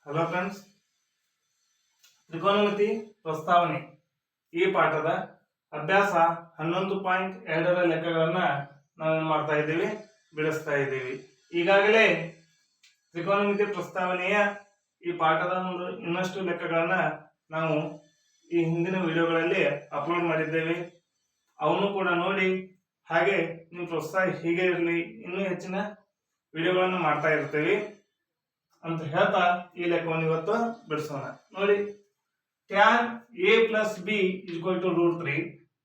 Hello friends, ತ್ರಿಕೋನಮಿತಿ ಪ್ರಸ್ತಾವನೆ ಈ ಪಾಠದ ಅಭ್ಯಾಸ 11.2ರ ಲೆಕ್ಕಗಳನ್ನ ನಾವೇನು ಮಾಡ್ತಾ ಇದ್ದೀವಿ, ಬಿಡಿಸ್ತಾ ಇದ್ದೀವಿ. ಈಗಾಗಲೇ ತ್ರಿಕೋನಮಿತಿ ಪ್ರಸ್ತಾವನೆಯ ಈ ಪಾಠದ ಇನ್ನಷ್ಟು ಲೆಕ್ಕಗಳನ್ನ ನಾವು ಈ ಹಿಂದಿನ ವಿಡಿಯೋಗಳಲ್ಲಿ ಅಪ್ಲೋಡ್ ಮಾಡಿದ್ದೇವೆ. ಅವನು ಕೂಡ ನೋಡಿ, ಹಾಗೆ ನಿಮ್ಮ ಪ್ರೋತ್ಸಾಹ ಹೀಗೆ ಇರಲಿ, ಇನ್ನೂ ಹೆಚ್ಚಿನ ವಿಡಿಯೋಗಳನ್ನು ಮಾಡ್ತಾ ಇರ್ತೀವಿ ಅಂತ ಹೇಳ್ತಾ ಈ ಲೆಕ್ಕವನ್ನು ಇವತ್ತು ಬಿಡಿಸೋಣ. ನೋಡಿ, tan a plus b is equal to √3,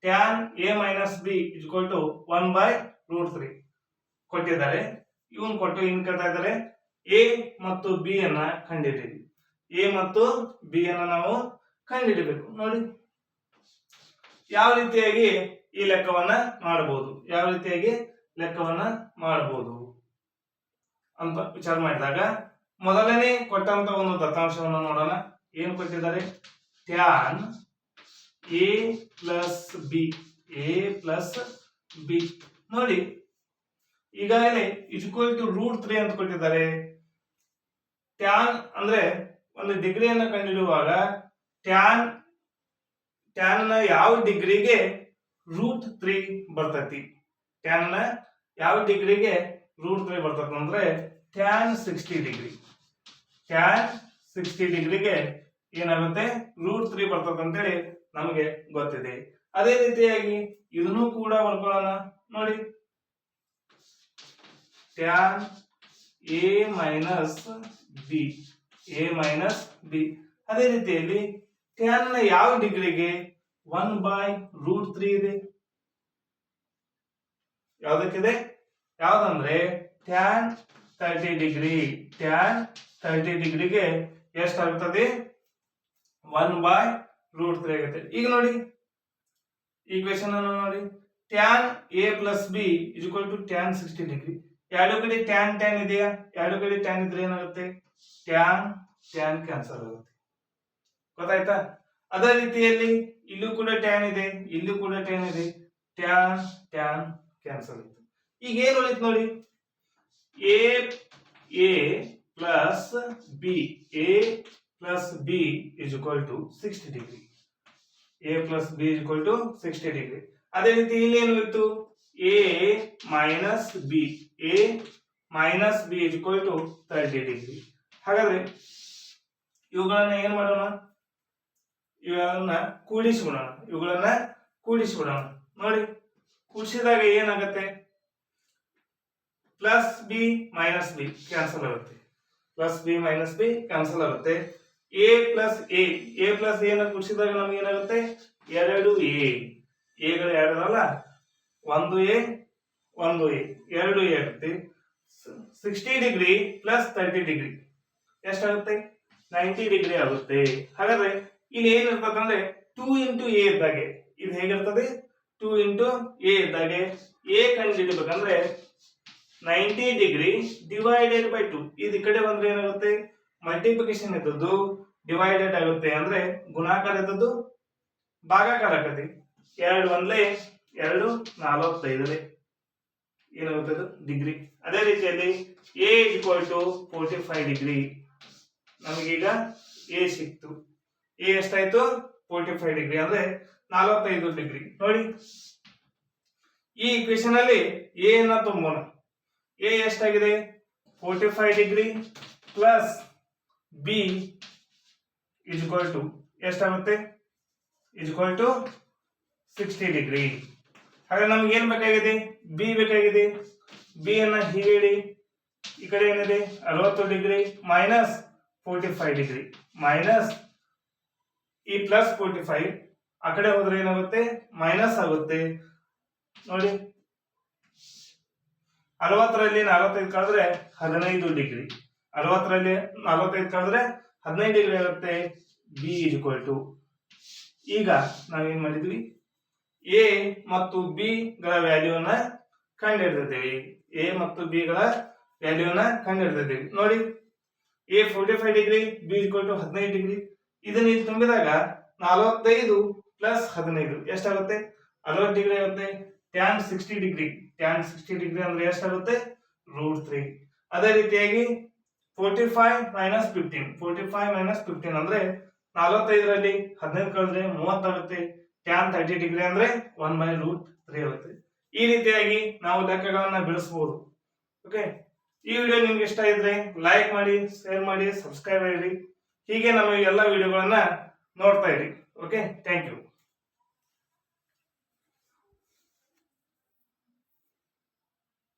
tan a minus b is equal to 1/√3 ಕೊಟ್ಟಿದ್ದಾರೆ. ಇವನ್ ಕೊಟ್ಟು ಇನ್ ಕೇಳ್ತಾ ಇದ್ದಾರೆ a ಮತ್ತು b ಅನ್ನ ಕಂಡುಹಿಡಿಯಿರಿ. a ಮತ್ತು b ಅನ್ನ ನಾವು ಕಂಡುಹಿಡಿಬೇಕು. ನೋಡಿ, ಯಾವ ರೀತಿಯಾಗಿ ಈ ಲೆಕ್ಕವನ್ನ ಮಾಡಬಹುದು ಅಂತ ವಿಚಾರ ಮಾಡಿದಾಗ, ಮೊದಲನೇ ಕೊಟ್ಟಂತ ಒಂದು ದತ್ತಾಂಶವನ್ನು ನೋಡೋಣ. ಏನು ಕೊಟ್ಟಿದ್ದಾರೆ? tan a plus B. ನೋಡಿ, ಈಗಾಗಲೇ ಈಕ್ವಲ್ ಟು √3 ಅಂತ ಕೊಟ್ಟಿದ್ದಾರೆ. ಟ್ಯಾನ್ ಅಂದ್ರೆ ಒಂದು ಡಿಗ್ರಿಯನ್ನು ಕಂಡುಹಿಡಿಯುವಾಗ ಟ್ಯಾನ್ ನ ಯಾವ ಡಿಗ್ರಿಗೆ √3 ಬರ್ತೈತಿ? ಟ್ಯಾನ್ ನ ಯಾವ ಡಿಗ್ರಿಗೆ √3 ಬರ್ತೈತಿ ಅಂದ್ರೆ tan 60 ಡಿಗ್ರಿ. tan 60 ಡಿಗ್ರಿಗೆ ಏನಾಗುತ್ತೆ? √3 ಬರ್ತದೆ ಅಂತೇಳಿ ನಮಗೆ ಗೊತ್ತಿದೆ. ಅದೇ ರೀತಿಯಾಗಿ ಇದನ್ನು ಕೂಡ ಬರ್ಕೊಳ್ಳೋಣ. ನೋಡಿ, tan a minus b. ಅದೇ ರೀತಿಯಲ್ಲಿ tan ನ ಯಾವ ಡಿಗ್ರಿಗೆ 1/√3 ಇದೆ? ಯಾವುದಕ್ಕಿದೆ? ಯಾವ್ದಂದ್ರೆ tan 30 ಡಿಗ್ರಿ. tan 30 ಡಿಗ್ರಿಗೆ ಎಷ್ಟಾಗ್ತದೆ? 1/√3 ಆಗುತ್ತೆ. ಈಗ ನೋಡಿ, ಈಕ್ವೇಶನ್ ಅನ್ನು ನೋಡಿ, tan a plus b is equal to tan 60 degree. ಎರಡು ಕಡೆ tan ಇದೆಯಾ? ಎರಡು ಕಡೆ tan ಇದ್ರೆ ಏನಾಗುತ್ತೆ? tan ಕ್ಯಾನ್ಸಲ್ ಆಗುತ್ತೆ. ಗೊತ್ತಾಯ್ತಾ? ಅದೇ ರೀತಿಯಲ್ಲಿ ಇಲ್ಲೂ ಕೂಡ tan ಇದೆ, ಇಲ್ಲೂ ಕೂಡ tan ಇದೆ. tan ಕ್ಯಾನ್ಸಲ್ ಆಗುತ್ತೆ. ಈಗ ಏನು ಉಳಿತು ನೋಡಿ, a plus b is equal to 60 degree. a plus b is equal to 60 degree. ಅದೇ ರೀತಿ ಇಲ್ಲಿ ಏನು ಇತ್ತು? a minus b is equal to 30 degree. ಹಾಗಾದ್ರೆ ಇವುಗಳನ್ನ ಏನ್ ಮಾಡೋಣ? ಇವುಗಳನ್ನ ಕೂಡಿಸಿಬಿಡೋಣ. ನೋಡಿ, ಕೂಡಿಸಿದಾಗ ಏನಾಗುತ್ತೆ? Plus B minus B cancel ಆಗುತ್ತೆ. a ಪ್ಲಸ್ ಎ ನ ಕೂಡಿಸಿದಾಗ ನಮ್ಗೆ ಏನಾಗುತ್ತೆ? 2a. ಎಗಳು 2 ಅಲ್ಲ, 1a 2a ಆಗುತ್ತೆ. 60 ಡಿಗ್ರಿ ಪ್ಲಸ್ 30 ಡಿಗ್ರಿ ಎಷ್ಟಾಗುತ್ತೆ? 90 ಡಿಗ್ರಿ ಆಗುತ್ತೆ. ಹಾಗಾದ್ರೆ ಇಲ್ಲಿ ಏನಿರ್ತದೆ? 2 into a ಇದ್ದಾಗೆ ಇದು ಹೇಗಿರ್ತದೆ? 2 into a ಇದ್ದಾಗೆ a ಕಂಡುಹಿಡಿಬೇಕಂದ್ರೆ 90 ಡಿಗ್ರಿ ಡಿವೈಡೆಡ್ ಬೈ 2. ಇದು ಈ ಕಡೆ ಬಂದ್ರೆ ಏನಾಗುತ್ತೆ? ಮಲ್ಟಿಪ್ಲಿಕೇಶನ್ ಇದ್ದದ್ದು ಡಿವೈಡೆಡ್ ಆಗುತ್ತೆ, ಅಂದ್ರೆ ಗುಣಾಕಾರ ಇದ್ದದ್ದು ಭಾಗಾಕಾರ ಆಗುತ್ತೆ. 2 1 2 45 ಏನಾಗುತ್ತೆ? ಡಿಗ್ರಿ. ಅದೇ ರೀತಿಯಲ್ಲಿ a is equal to 45 degree. ನಮಗೀಗ a ಸಿಕ್ತು. a ಎಷ್ಟಾಯ್ತು? 45 ಡಿಗ್ರಿ ಅಂದ್ರೆ 45 ಡಿಗ್ರಿ. ನೋಡಿ, ಈ ಇಕ್ವೇಶನ್ ಅಲ್ಲಿ a ಅನ್ನ ತುಂಬೋಣ. a ಎಷ್ಟಾಗಿದೆ? 45 degree plus b is equal to ಎಷ್ಟಾಗುತ್ತೆ? is equal to 60 degree. ಹಾಗಾದ್ರೆ ನಮ್ಗೆ ಏನ್ ಬೇಕಾಗಿದೆ? b ಬೇಕಾಗಿದೆ. b ಅನ್ನ ಹೀಗೆ ಇಡಿ. ಈ ಕಡೆ ಏನಿದೆ? 60 ಡಿಗ್ರಿ ಮೈನಸ್ 45 ಡಿಗ್ರಿ ಮೈನಸ್ ಈ ಪ್ಲಸ್ 45 ಆ ಕಡೆ ಹೋದ್ರೆ ಏನಾಗುತ್ತೆ? ಮೈನಸ್ ಆಗುತ್ತೆ. ನೋಡಿ, 60ರಲ್ಲಿ 45 ಕಳೆದ್ರೆ 15 ಡಿಗ್ರಿ. 60ರಲ್ಲಿ 45 ಕಳೆದ್ರೆ 15 ಡಿಗ್ರಿ ಆಗುತ್ತೆ. b is equal to, ಈಗ ನಾವೇನ್ ಮಾಡಿದ್ವಿ? a ಮತ್ತು b ಗಳ ವ್ಯಾಲ್ಯೂನ ಕಂಡುಹಿಡಿದಿದ್ದೇವೆ. ನೋಡಿ, a 45 degree, b is equal to 15 degree. ಇದನ್ನ ಇಲ್ಲಿ ತುಂಬಿದಾಗ 45 ಪ್ಲಸ್ 15 ಎಷ್ಟಾಗುತ್ತೆ? 60 ಡಿಗ್ರಿ ಆಗುತ್ತೆ. tan 60 ಡಿಗ್ರಿ ಅಂದ್ರೆ ಎಷ್ಟಾಗುತ್ತೆ? √3. ಅದೇ ರೀತಿಯಾಗಿ 45 ಅಂದ್ರೆ 45ರಲ್ಲಿ 15 ಕಳೆದ್ರೆ 30 ಆಗುತ್ತೆ. tan 30 ಡಿಗ್ರಿ ಅಂದ್ರೆ 1/√3 ಆಗುತ್ತೆ. ಈ ರೀತಿಯಾಗಿ ನಾವು ಲೆಕ್ಕಗಳನ್ನ ಬಿಡಿಸಬಹುದು. ಓಕೆ, ಈ ವಿಡಿಯೋ ನಿಮ್ಗೆ ಇಷ್ಟ ಇದ್ರೆ ಲೈಕ್ ಮಾಡಿ, ಶೇರ್ ಮಾಡಿ, ಸಬ್ಸ್ಕ್ರೈಬ್ ಮಾಡಿ. ಹೀಗೆ ನಮ್ಮ ಎಲ್ಲ ವಿಡಿಯೋಗಳನ್ನ ನೋಡ್ತಾ ಇರಿ. Okay, thank you.